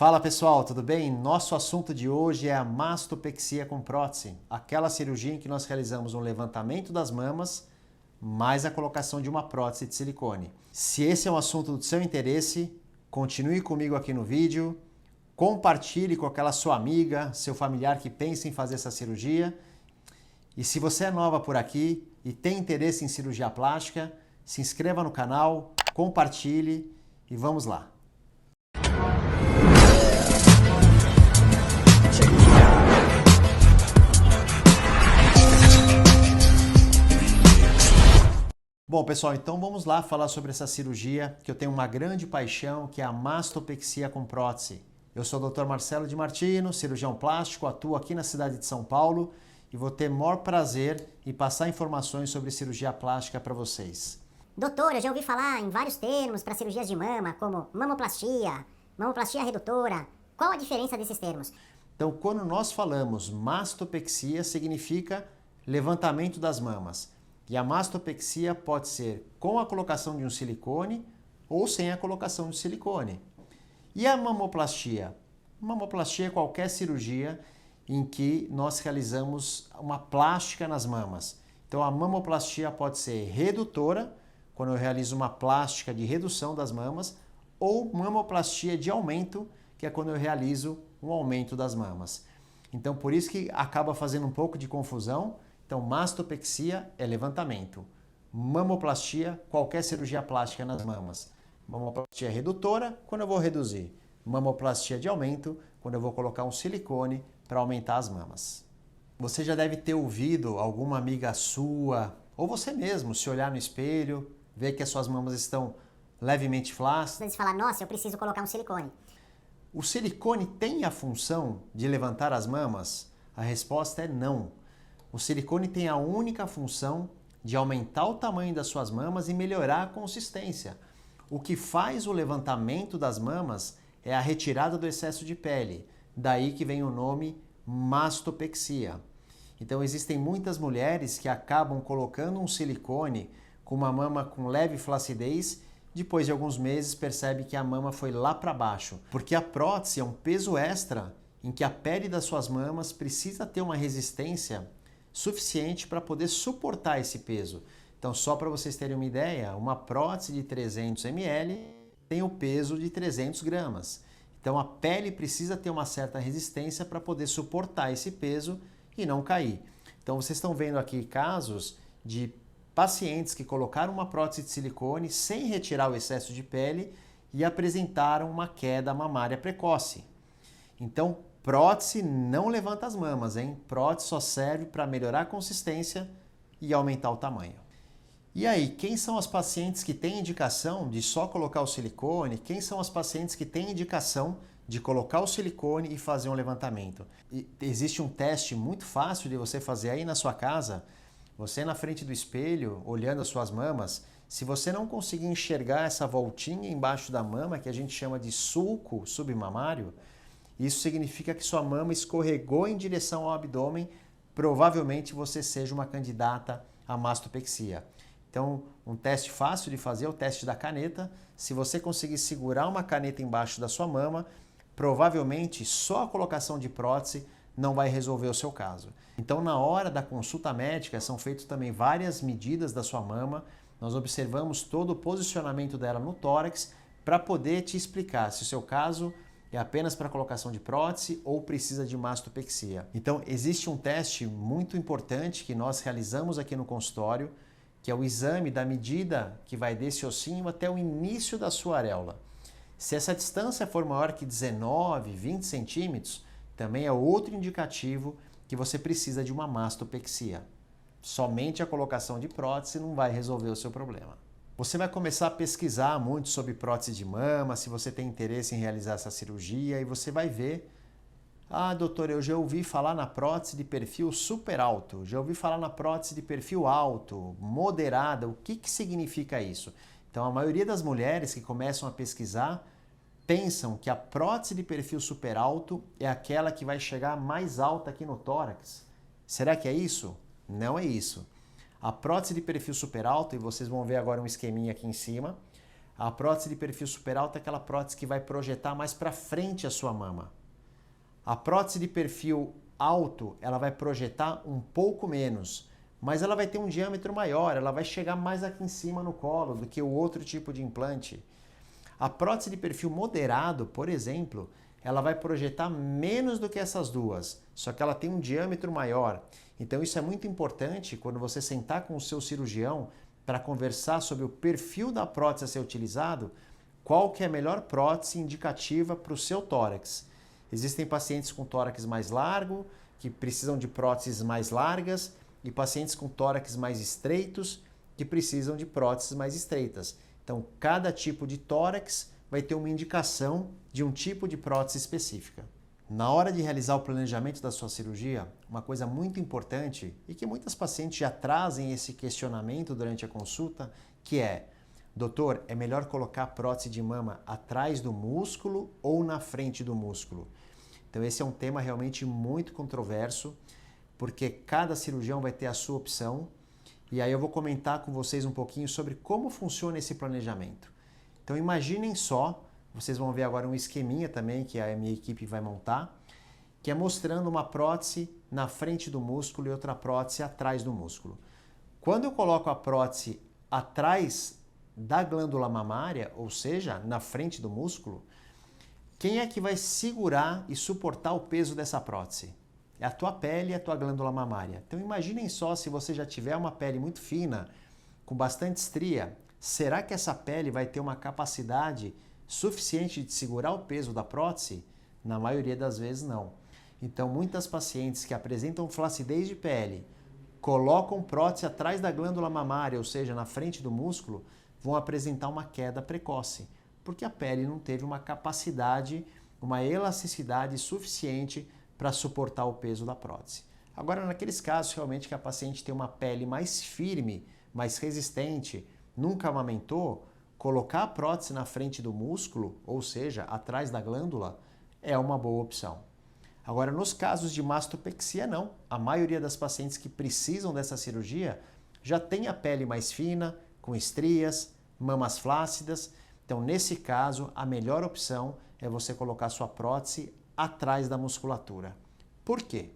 Fala pessoal, tudo bem? Nosso assunto de hoje é a mastopexia com prótese, aquela cirurgia em que nós realizamos um levantamento das mamas, mais a colocação de uma prótese de silicone. Se esse é um assunto do seu interesse, continue comigo aqui no vídeo, compartilhe com aquela sua amiga, seu familiar que pensa em fazer essa cirurgia. E se você é nova por aqui e tem interesse em cirurgia plástica, se inscreva no canal, compartilhe e vamos lá. Bom, pessoal, então vamos lá falar sobre essa cirurgia que eu tenho uma grande paixão, que é a mastopexia com prótese. Eu sou o Dr. Marcelo Di Martino, cirurgião plástico, atuo aqui na cidade de São Paulo e vou ter o maior prazer em passar informações sobre cirurgia plástica para vocês. Doutor, eu já ouvi falar em vários termos para cirurgias de mama, como mamoplastia redutora. Qual a diferença desses termos? Então, quando nós falamos mastopexia, significa levantamento das mamas. E a mastopexia pode ser com a colocação de um silicone ou sem a colocação de silicone. E a mamoplastia? Mamoplastia é qualquer cirurgia em que nós realizamos uma plástica nas mamas. Então a mamoplastia pode ser redutora, quando eu realizo uma plástica de redução das mamas, ou mamoplastia de aumento, que é quando eu realizo um aumento das mamas. Então por isso que acaba fazendo um pouco de confusão. Então, mastopexia é levantamento. Mamoplastia, qualquer cirurgia plástica nas mamas. Mamoplastia redutora, quando eu vou reduzir. Mamoplastia de aumento, quando eu vou colocar um silicone para aumentar as mamas. Você já deve ter ouvido alguma amiga sua, ou você mesmo, se olhar no espelho, ver que as suas mamas estão levemente flácidas. Você fala, nossa, eu preciso colocar um silicone. O silicone tem a função de levantar as mamas? A resposta é não. O silicone tem a única função de aumentar o tamanho das suas mamas e melhorar a consistência. O que faz o levantamento das mamas é a retirada do excesso de pele. Daí que vem o nome mastopexia. Então existem muitas mulheres que acabam colocando um silicone com uma mama com leve flacidez, depois de alguns meses percebe que a mama foi lá para baixo. Porque a prótese é um peso extra em que a pele das suas mamas precisa ter uma resistência suficiente para poder suportar esse peso. Então, só para vocês terem uma ideia, uma prótese de 300 ml tem o peso de 300 gramas. Então, a pele precisa ter uma certa resistência para poder suportar esse peso e não cair. Então, vocês estão vendo aqui casos de pacientes que colocaram uma prótese de silicone sem retirar o excesso de pele e apresentaram uma queda mamária precoce. Então, prótese não levanta as mamas, hein? Prótese só serve para melhorar a consistência e aumentar o tamanho. E aí, quem são as pacientes que têm indicação de só colocar o silicone? Quem são as pacientes que têm indicação de colocar o silicone e fazer um levantamento? E existe um teste muito fácil de você fazer aí na sua casa. Você na frente do espelho, olhando as suas mamas, se você não conseguir enxergar essa voltinha embaixo da mama, que a gente chama de sulco submamário, isso significa que sua mama escorregou em direção ao abdômen, provavelmente você seja uma candidata à mastopexia. Então, um teste fácil de fazer é o teste da caneta. Se você conseguir segurar uma caneta embaixo da sua mama, provavelmente só a colocação de prótese não vai resolver o seu caso. Então, na hora da consulta médica, são feitas também várias medidas da sua mama. Nós observamos todo o posicionamento dela no tórax para poder te explicar se o seu caso é apenas para colocação de prótese ou precisa de mastopexia. Então, existe um teste muito importante que nós realizamos aqui no consultório, que é o exame da medida que vai desse ossinho até o início da sua areola. Se essa distância for maior que 19, 20 centímetros, também é outro indicativo que você precisa de uma mastopexia. Somente a colocação de prótese não vai resolver o seu problema. Você vai começar a pesquisar muito sobre prótese de mama, se você tem interesse em realizar essa cirurgia, e você vai ver, ah, doutor, eu já ouvi falar na prótese de perfil super alto, já ouvi falar na prótese de perfil alto, moderada, o que significa isso? Então, a maioria das mulheres que começam a pesquisar pensam que a prótese de perfil super alto é aquela que vai chegar mais alta aqui no tórax. Será que é isso? Não é isso. A prótese de perfil super alto, e vocês vão ver agora um esqueminha aqui em cima, A prótese de perfil super alto é aquela prótese que vai projetar mais para frente a sua mama. A prótese de perfil alto, ela vai projetar um pouco menos, mas ela vai ter um diâmetro maior, ela vai chegar mais aqui em cima no colo do que o outro tipo de implante. A prótese de perfil moderado, por exemplo, ela vai projetar menos do que essas duas, só que ela tem um diâmetro maior. Então isso é muito importante quando você sentar com o seu cirurgião para conversar sobre o perfil da prótese a ser utilizado, qual que é a melhor prótese indicativa para o seu tórax. Existem pacientes com tórax mais largo, que precisam de próteses mais largas, e pacientes com tórax mais estreitos, que precisam de próteses mais estreitas. Então, cada tipo de tórax vai ter uma indicação de um tipo de prótese específica. Na hora de realizar o planejamento da sua cirurgia, uma coisa muito importante e que muitas pacientes já trazem esse questionamento durante a consulta, que é: doutor, é melhor colocar a prótese de mama atrás do músculo ou na frente do músculo? Então esse é um tema realmente muito controverso, porque cada cirurgião vai ter a sua opção, e aí eu vou comentar com vocês um pouquinho sobre como funciona esse planejamento. Então imaginem só, vocês vão ver agora um esqueminha também que a minha equipe vai montar, que é mostrando uma prótese na frente do músculo e outra prótese atrás do músculo. Quando eu coloco a prótese atrás da glândula mamária, ou seja, na frente do músculo, quem é que vai segurar e suportar o peso dessa prótese? É a tua pele e a tua glândula mamária. Então imaginem só, se você já tiver uma pele muito fina, com bastante estria, será que essa pele vai ter uma capacidade suficiente de segurar o peso da prótese? Na maioria das vezes não. Então muitas pacientes que apresentam flacidez de pele, colocam prótese atrás da glândula mamária, ou seja, na frente do músculo, vão apresentar uma queda precoce, porque a pele não teve uma capacidade, uma elasticidade suficiente para suportar o peso da prótese. Agora, naqueles casos realmente que a paciente tem uma pele mais firme, mais resistente, nunca amamentou, colocar a prótese na frente do músculo, ou seja, atrás da glândula, é uma boa opção. Agora, nos casos de mastopexia, não. A maioria das pacientes que precisam dessa cirurgia já tem a pele mais fina, com estrias, mamas flácidas. Então, nesse caso, a melhor opção é você colocar sua prótese atrás da musculatura. Por quê?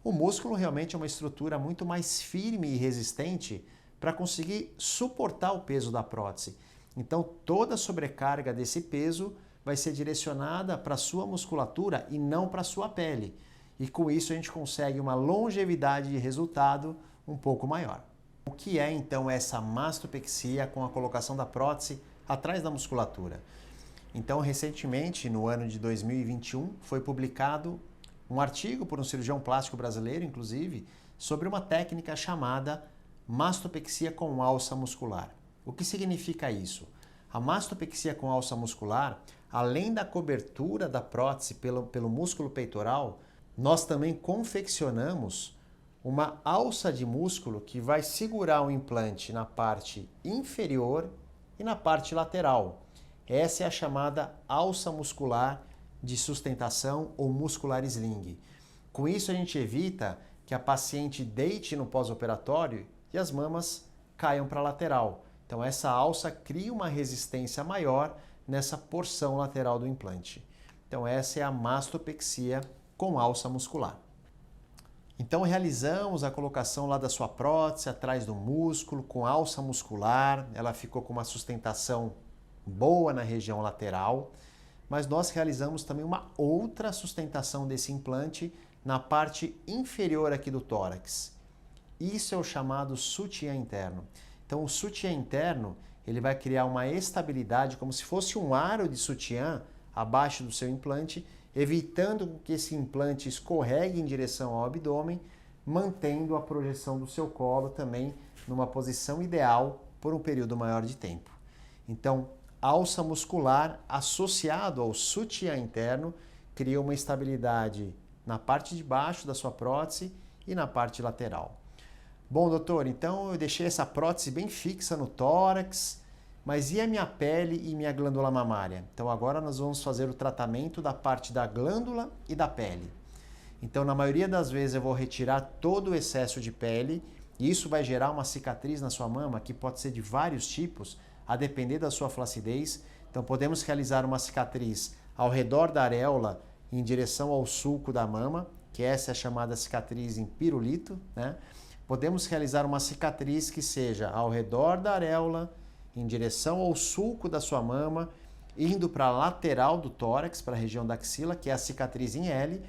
O músculo realmente é uma estrutura muito mais firme e resistente para conseguir suportar o peso da prótese. Então, toda a sobrecarga desse peso vai ser direcionada para a sua musculatura e não para a sua pele. E com isso a gente consegue uma longevidade de resultado um pouco maior. O que é então essa mastopexia com a colocação da prótese atrás da musculatura? Então, recentemente, no ano de 2021, foi publicado um artigo por um cirurgião plástico brasileiro, inclusive, sobre uma técnica chamada mastopexia com alça muscular. O que significa isso? A mastopexia com alça muscular, além da cobertura da prótese pelo músculo peitoral, nós também confeccionamos uma alça de músculo que vai segurar o implante na parte inferior e na parte lateral. Essa é a chamada alça muscular de sustentação ou muscular sling. Com isso a gente evita que a paciente deite no pós-operatório e as mamas caiam para a lateral. Então essa alça cria uma resistência maior nessa porção lateral do implante. Então essa é a mastopexia com alça muscular. Então realizamos a colocação lá da sua prótese atrás do músculo com alça muscular, ela ficou com uma sustentação boa na região lateral, mas nós realizamos também uma outra sustentação desse implante na parte inferior aqui do tórax. Isso é o chamado sutiã interno. Então o sutiã interno, ele vai criar uma estabilidade como se fosse um aro de sutiã abaixo do seu implante, evitando que esse implante escorregue em direção ao abdômen, mantendo a projeção do seu colo também numa posição ideal por um período maior de tempo. Então, alça muscular associado ao sutiã interno cria uma estabilidade na parte de baixo da sua prótese e na parte lateral. Bom, doutor, então eu deixei essa prótese bem fixa no tórax, mas e a minha pele e minha glândula mamária? Então agora nós vamos fazer o tratamento da parte da glândula e da pele. Então na maioria das vezes eu vou retirar todo o excesso de pele e isso vai gerar uma cicatriz na sua mama que pode ser de vários tipos. a depender da sua flacidez. Então podemos realizar uma cicatriz ao redor da areola em direção ao sulco da mama, que essa é a chamada cicatriz em pirulito, né? Podemos realizar uma cicatriz que seja ao redor da areola, em direção ao sulco da sua mama, indo para a lateral do tórax, para a região da axila, que é a cicatriz em L,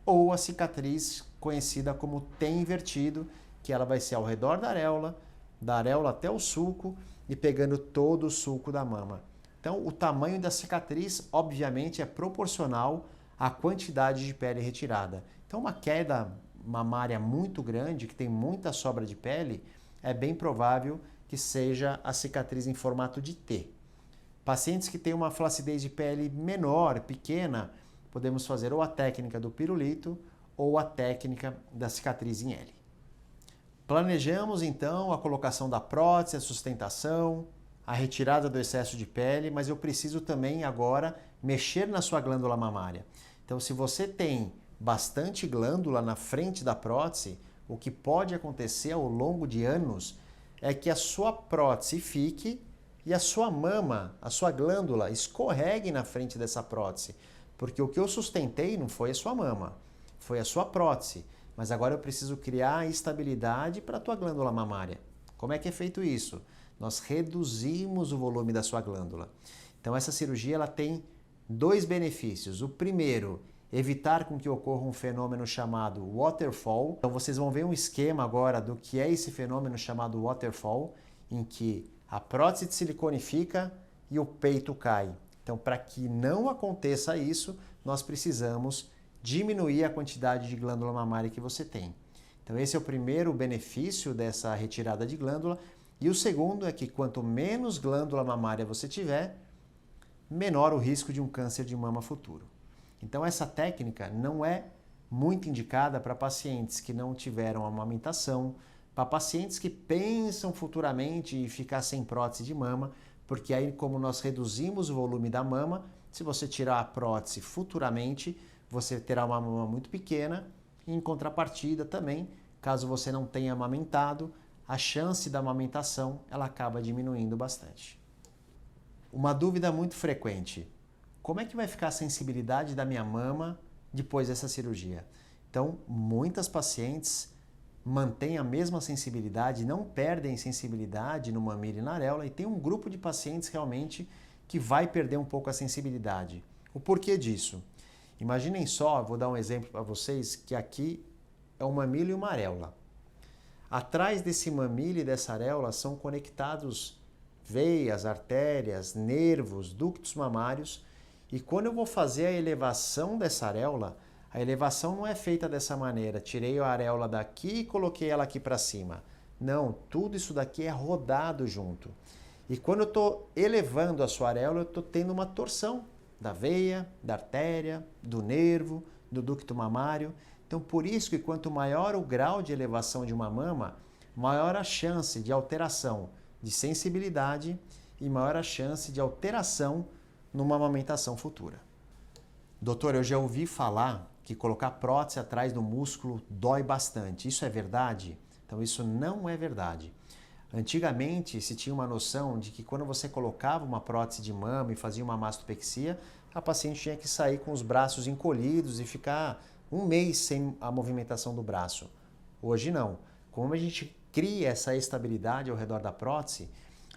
ou a cicatriz conhecida como T invertido, que ela vai ser ao redor da areola até o sulco e pegando todo o sulco da mama. Então, o tamanho da cicatriz, obviamente, é proporcional à quantidade de pele retirada. Então, uma queda mamária muito grande, que tem muita sobra de pele, é bem provável que seja a cicatriz em formato de T. Pacientes que têm uma flacidez de pele menor, pequena, podemos fazer ou a técnica do pirulito ou a técnica da cicatriz em L. Planejamos então a colocação da prótese, a sustentação, a retirada do excesso de pele, mas eu preciso também agora mexer na sua glândula mamária. Então, se você tem bastante glândula na frente da prótese, o que pode acontecer ao longo de anos é que a sua prótese fique e a sua mama, a sua glândula, escorregue na frente dessa prótese. Porque o que eu sustentei não foi a sua mama, foi a sua prótese. Mas agora eu preciso criar estabilidade para a tua glândula mamária. Como é que é feito isso? Nós reduzimos o volume da sua glândula. Então essa cirurgia ela tem dois benefícios. O primeiro, evitar com que ocorra um fenômeno chamado waterfall. Então vocês vão ver um esquema agora do que é esse fenômeno chamado waterfall, em que a prótese de silicone fica e o peito cai. Então, para que não aconteça isso, nós precisamos diminuir a quantidade de glândula mamária que você tem. Então, esse é o primeiro benefício dessa retirada de glândula. E o segundo é que quanto menos glândula mamária você tiver, menor o risco de um câncer de mama futuro. Então, essa técnica não é muito indicada para pacientes que não tiveram amamentação, para pacientes que pensam futuramente em ficar sem prótese de mama, porque aí, como nós reduzimos o volume da mama, se você tirar a prótese futuramente, você terá uma mama muito pequena. Em contrapartida também, caso você não tenha amamentado, a chance da amamentação ela acaba diminuindo bastante. Uma dúvida muito frequente: como é que vai ficar a sensibilidade da minha mama depois dessa cirurgia? Então, muitas pacientes mantêm a mesma sensibilidade, não perdem sensibilidade no mamilo e na areola, e tem um grupo de pacientes realmente que vai perder um pouco a sensibilidade. O porquê disso? Imaginem só, vou dar um exemplo para vocês, que aqui é um mamilo e uma areola. Atrás desse mamilo e dessa areola são conectados veias, artérias, nervos, ductos mamários, e quando eu vou fazer a elevação dessa areola, a elevação não é feita dessa maneira, tirei a areola daqui e coloquei ela aqui para cima. Não, tudo isso daqui é rodado junto. E quando eu estou elevando a sua areola, eu estou tendo uma torção da veia, da artéria, do nervo, do ducto mamário. Então, por isso que quanto maior o grau de elevação de uma mama, maior a chance de alteração de sensibilidade e maior a chance de alteração numa amamentação futura. Doutor, eu já ouvi falar que colocar prótese atrás do músculo dói bastante. Isso é verdade? Então, isso não é verdade. Antigamente, se tinha uma noção de que quando você colocava uma prótese de mama e fazia uma mastopexia, a paciente tinha que sair com os braços encolhidos e ficar um mês sem a movimentação do braço. Hoje não. Como a gente cria essa estabilidade ao redor da prótese,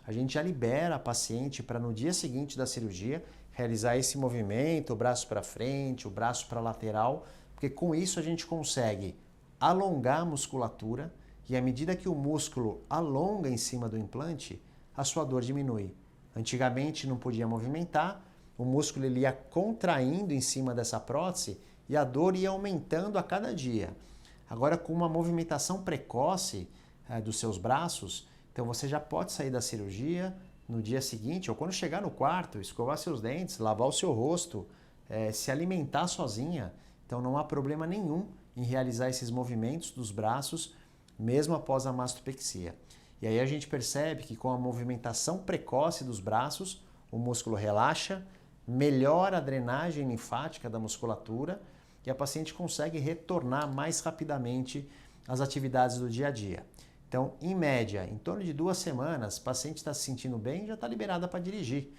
a gente já libera a paciente para no dia seguinte da cirurgia realizar esse movimento, o braço para frente, o braço para lateral, porque com isso a gente consegue alongar a musculatura e à medida que o músculo alonga em cima do implante, a sua dor diminui. Antigamente não podia movimentar, o músculo ele ia contraindo em cima dessa prótese e a dor ia aumentando a cada dia. Agora, com uma movimentação precoce dos seus braços, então você já pode sair da cirurgia no dia seguinte, ou quando chegar no quarto, escovar seus dentes, lavar o seu rosto, se alimentar sozinha. Então não há problema nenhum em realizar esses movimentos dos braços, mesmo após a mastopexia. E aí a gente percebe que com a movimentação precoce dos braços, o músculo relaxa, melhora a drenagem linfática da musculatura e a paciente consegue retornar mais rapidamente às atividades do dia a dia. Então, Então, em média, em torno de 2 semanas, o paciente está se sentindo bem e já está liberada para dirigir.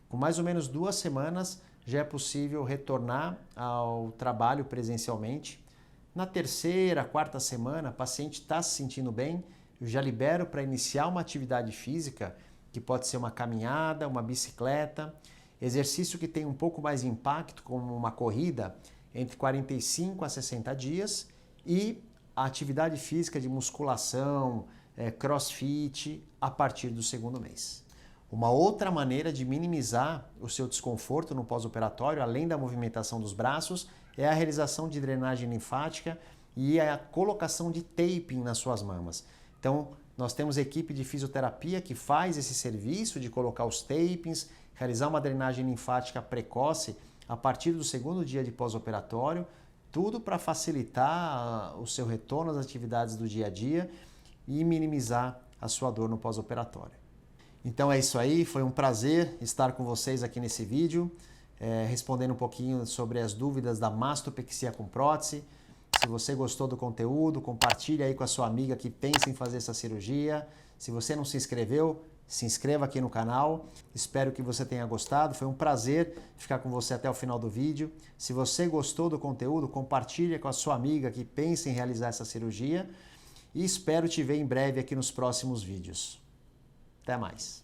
Com mais ou menos 2 semanas, já é possível retornar ao trabalho presencialmente. Na 3ª, 4ª semana, o paciente está se sentindo bem, eu já libero para iniciar uma atividade física, que pode ser uma caminhada, uma bicicleta, exercício que tem um pouco mais de impacto, como uma corrida, entre 45 a 60 dias, e a atividade física de musculação, crossfit, a partir do 2º mês. Uma outra maneira de minimizar o seu desconforto no pós-operatório, além da movimentação dos braços, é a realização de drenagem linfática e a colocação de taping nas suas mamas. Então, nós temos equipe de fisioterapia que faz esse serviço de colocar os tapings, realizar uma drenagem linfática precoce a partir do 2º dia de pós-operatório, tudo para facilitar o seu retorno às atividades do dia a dia e minimizar a sua dor no pós-operatório. Então é isso aí, foi um prazer estar com vocês aqui nesse vídeo, respondendo um pouquinho sobre as dúvidas da mastopexia com prótese. Se você gostou do conteúdo, compartilhe aí com a sua amiga que pensa em fazer essa cirurgia. Se você não se inscreveu, se inscreva aqui no canal. Espero que você tenha gostado. Foi um prazer ficar com você até o final do vídeo. Se você gostou do conteúdo, compartilhe com a sua amiga que pensa em realizar essa cirurgia. E espero te ver em breve aqui nos próximos vídeos. Até mais.